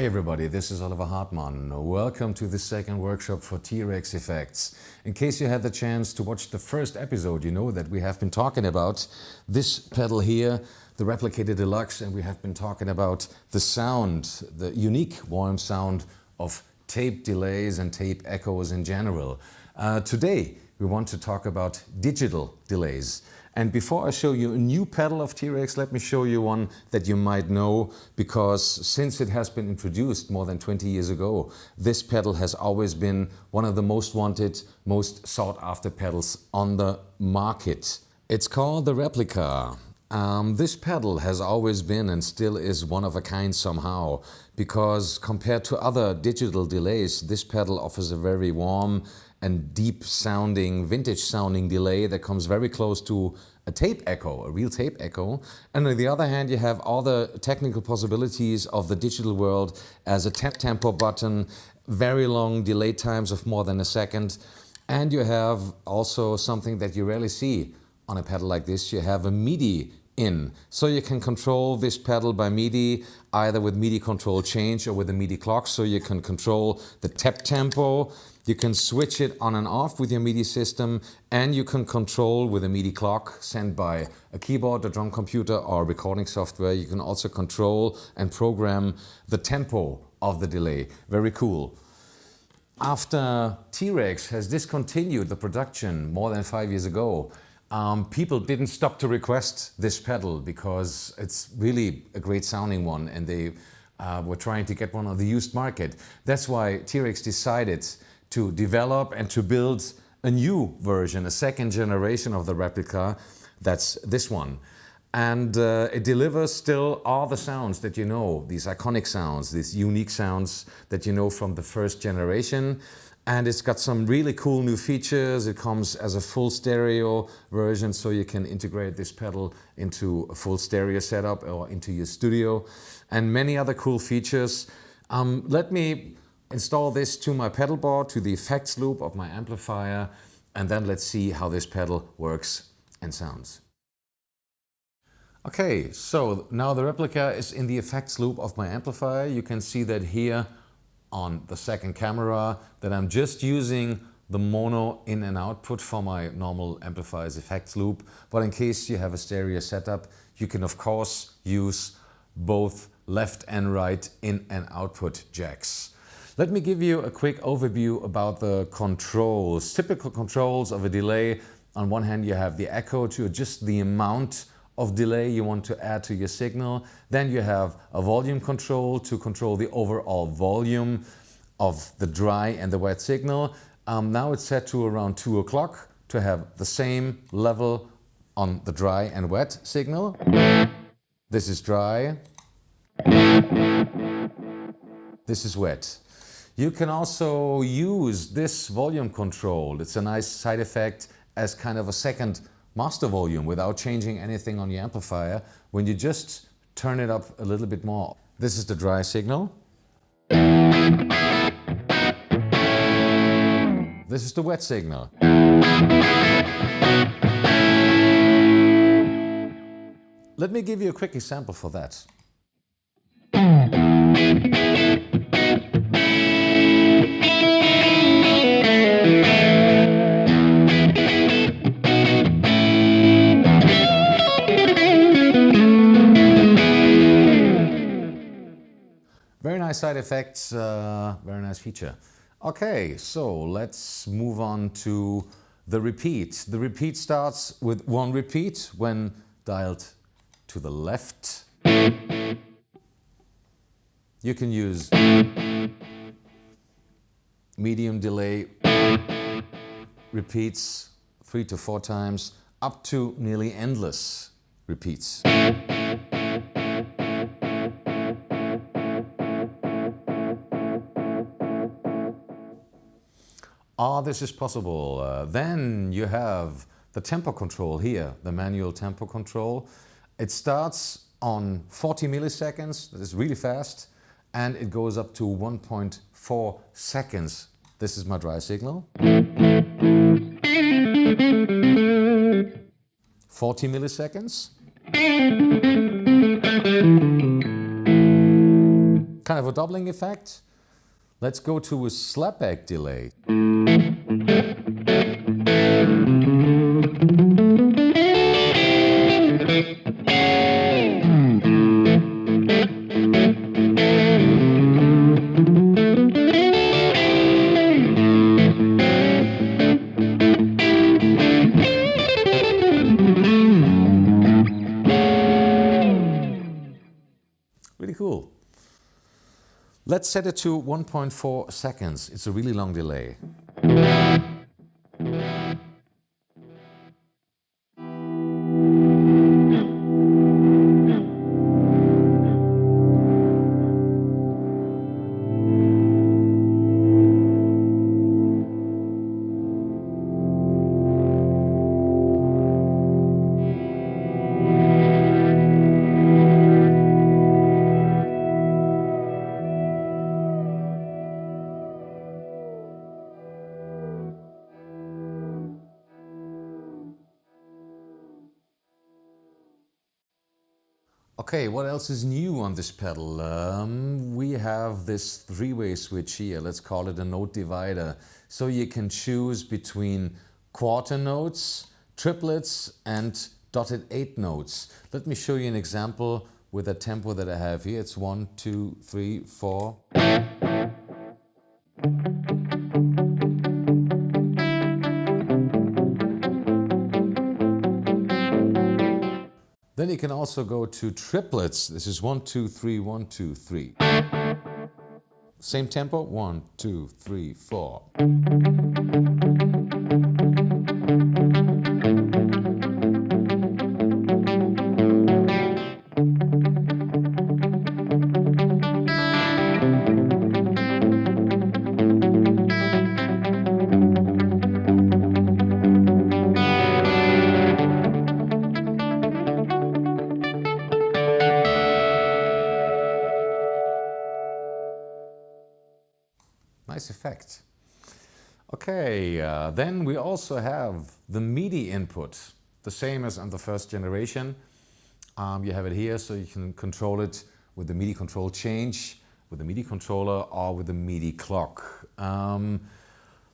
Hi everybody, this is Oliver Hartmann. Welcome to the second workshop for T-Rex effects. In case you had the chance to watch the first episode, you know that we have been talking about this pedal here, the Replica Deluxe, and we have been talking about the sound, the unique warm sound of tape delays and tape echoes in general. Today we want to talk about digital delays. And before I show you a new pedal of T-Rex, let me show you one that you might know, because since it has been introduced more than 20 years ago, this pedal has always been one of the most wanted, most sought after pedals on the market. It's called the Replica. This pedal has always been and still is one of a kind somehow, because compared to other digital delays, this pedal offers a very warm and deep sounding, vintage sounding delay that comes very close to a tape echo, a real tape echo. And on the other hand, you have all the technical possibilities of the digital world as a tempo button, very long delay times of more than a second. And you have also something that you rarely see on a pedal like this. You have a MIDI in. So you can control this pedal by MIDI, either with MIDI control change or with a MIDI clock. So you can control the tap tempo. You can switch it on and off with your MIDI system, and you can control with a MIDI clock sent by a keyboard, a drum computer or recording software. You can also control and program the tempo of the delay. Very cool. After T-Rex has discontinued the production more than 5 years ago, people didn't stop to request this pedal because it's really a great sounding one, and they were trying to get one on the used market. That's why T-Rex decided to develop and to build a new version, a second generation of the Replica. That's this one. And it delivers still all the sounds that you know, these iconic sounds, these unique sounds that you know from the first generation. And it's got some really cool new features. It comes as a full stereo version, so you can integrate this pedal into a full stereo setup or into your studio, and many other cool features. Let me install this to my pedal board, to the effects loop of my amplifier, and then let's see how this pedal works and sounds. Okay, so now the Replica is in the effects loop of my amplifier. You can see that here on the second camera, that I'm just using the mono in and output for my normal amplifier's effects loop. But in case you have a stereo setup, you can of course use both left and right in and output jacks. Let me give you a quick overview about the controls. Typical controls of a delay. On one hand, you have the echo to adjust the amount of delay you want to add to your signal. Then you have a volume control to control the overall volume of the dry and the wet signal. Now it's set to around 2 o'clock to have the same level on the dry and wet signal. This is dry. This is wet. You can also use this volume control. It's a nice side effect as kind of a second master volume without changing anything on your amplifier, when you just turn it up a little bit more. This is the dry signal. This is the wet signal. Let me give you a quick example for that. Very nice side effects, very nice feature. Okay, so let's move on to the repeat. The repeat starts with one repeat when dialed to the left. You can use medium delay repeats 3 to 4 times, up to nearly endless repeats. All this is possible. Then you have the tempo control here, the manual tempo control. It starts on 40 milliseconds, that is really fast, and it goes up to 1.4 seconds. This is my dry signal. 40 milliseconds. kind of a doubling effect. Let's go to a slapback delay. Really cool. Let's set it to 1.4 seconds. It's a really long delay. Okay, what else is new on this pedal? We have this three-way switch here. Let's call it a note divider. So you can choose between quarter notes, triplets and dotted eighth notes. Let me show you an example with a tempo that I have here. It's 1, 2, 3, 4. Then you can also go to triplets. This is 1, 2, 3, 1, 2, 3. Same tempo, 1, 2, 3, 4. Nice effect. Okay, then we also have the MIDI input, the same as on the first generation. You have it here, so you can control it with the MIDI control change, with the MIDI controller, or with the MIDI clock.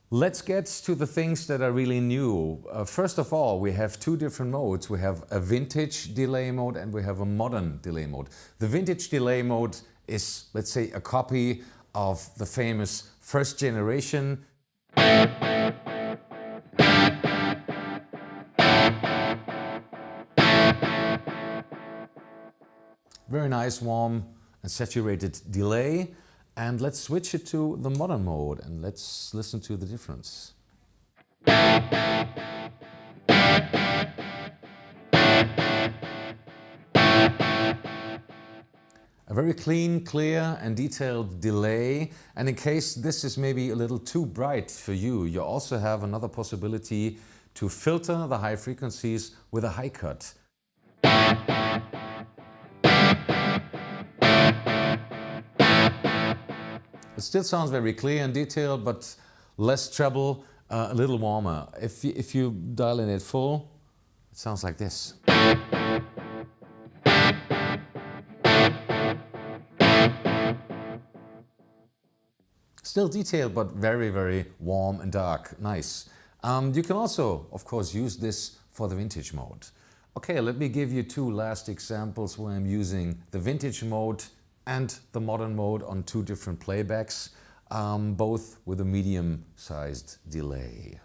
Let's get to the things that are really new. First of all, we have two different modes. We have a vintage delay mode and we have a modern delay mode. The vintage delay mode is, let's say, a copy of the famous first generation. Very nice, warm and saturated delay. And let's switch it to the modern mode and let's listen to the difference. A very clean, clear and detailed delay. And in case this is maybe a little too bright for you, you also have another possibility to filter the high frequencies with a high cut. It still sounds very clear and detailed, but less treble, a little warmer. If you dial in it full, it sounds like this. Still detailed, but very, very warm and dark. Nice. You can also, of course, use this for the vintage mode. Okay, let me give you two last examples where I'm using the vintage mode and the modern mode on two different playbacks, both with a medium-sized delay.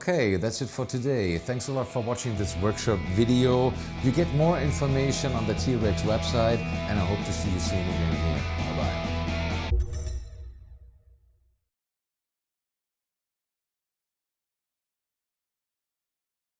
Okay, that's it for today. Thanks a lot for watching this workshop video. You get more information on the T-Rex website, and I hope to see you soon again here. Bye-bye.